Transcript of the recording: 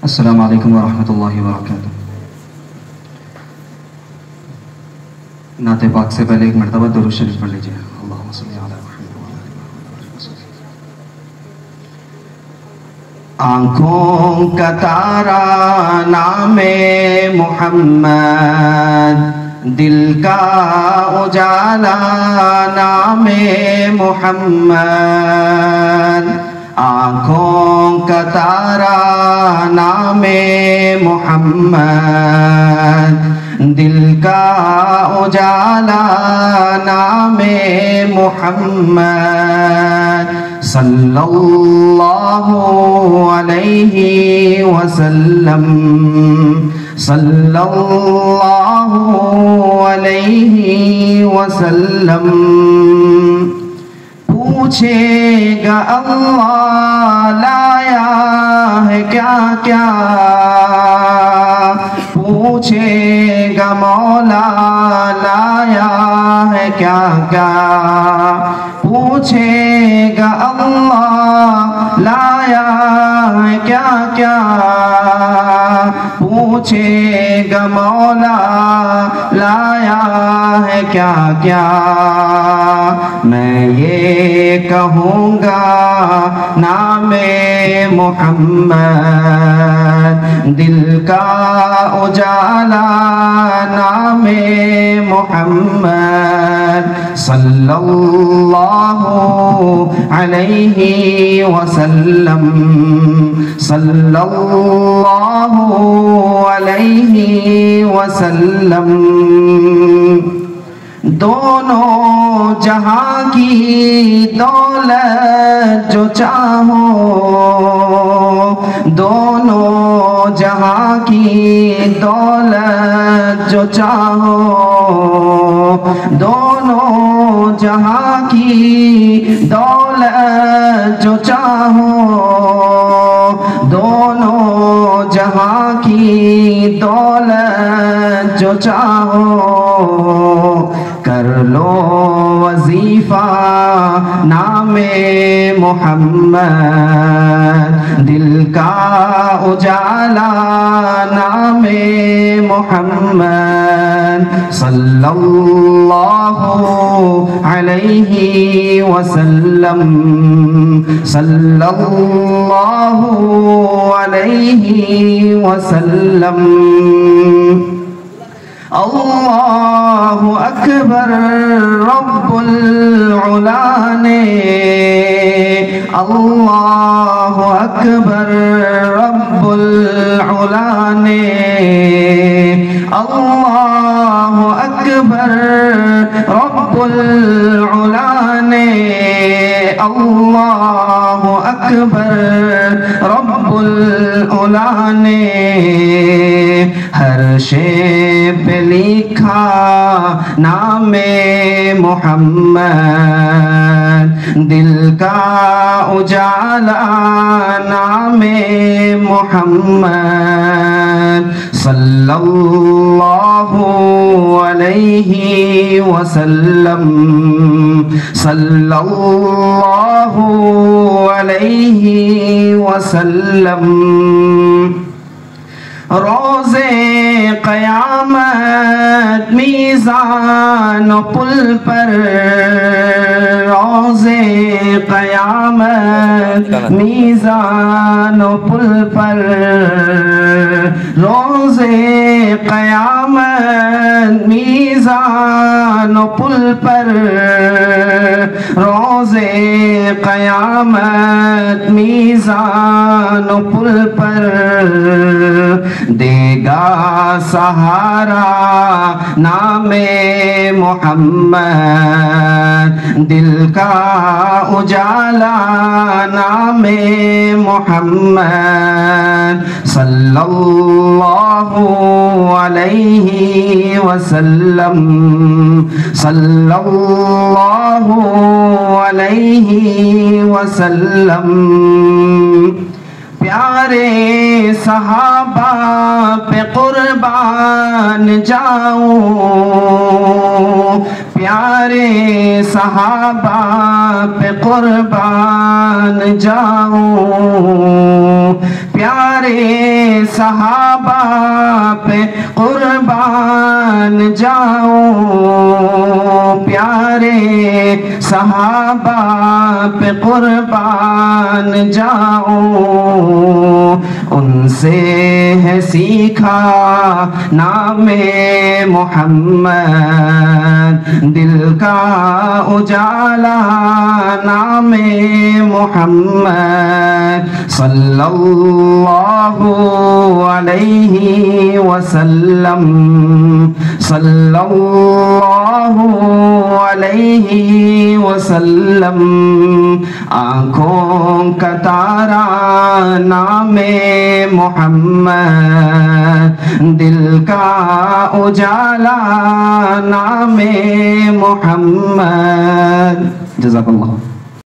السلام علیکم ورحمۃ اللہ وبرکاتہ۔ نعت پاک سے پہلے ایک مرتبہ درود شریف پڑھ لیجیے۔ اللہم صلی علی محمد وعلی آل محمد۔ آنکھوں کا تارا نام محمد، دل کا اجالا نام محمد، آنکھوں کا تارا نام محمد، دل کا اجالا نام محمد، صلی اللہ علیہ وسلم، صلی اللہ علیہ وسلم۔ پوچھے گا اللہ لایا ہے کیا کیا، پوچھے گا مولا لایا ہے کیا کیا، پوچھے گا اللہ لایا ہے کیا کیا، پوچھے گا مولا لایا ہے کیا کیا۔ میں یہ کہوں گا نام محمد، دل کا اجالا نام محمد، صلی اللہ علیہ وسلم، صلی اللہ علیہ وسلم۔ دونوں جہاں کی دولت جو چاہو، دونوں جہاں کی دولت جو چاہو، دونوں جہاں کی دولت جو چاہو، دونوں جہاں کی دولت جو چاہو، کر لو وظیفہ نام محمد، دل کا اجالا نام محمد، صلی اللہ علیہ وسلم، صلی اللہ علیہ وسلم۔ اللہ اکبر رب العلا نے، اللہ اکبر رب العلا نے، اللہ اکبر رب العلا نے، اللہ اکبر رب العلا نے، ہر شے پہ لکھا نام محمد، دل کا اجالا نام محمد، صلی اللہ علیہ وسلم، صلی اللہ علیہ وسلم۔ روز قیامت میزان و پل پر، روز قیامت میزان و پل پر، روز قیامت میزان و پل پر، روز قیامت میزان و پل پر، دے گا سہارا نام محمد، دل کا اجالا نام محمد، صلی اللہ علیہ وسلم، صلی اللہ علیہ وسلم۔ پیارے صحابہ پہ قربان جاؤں، پیارے صحابہ پہ قربان جاؤں، پیارے صحابہ پہ قربان جاؤں، پیارے صحابہ پہ قربان جاؤں، ان سے ہے سیکھا نام محمد، دل کا اجالا نام محمد صلی اللہ علیہ وسلم، صلی اللہ علیہ وسلم، آنکھوں کا تارا نام محمد، دل کا اجالا نام محمد. جزاک اللہ.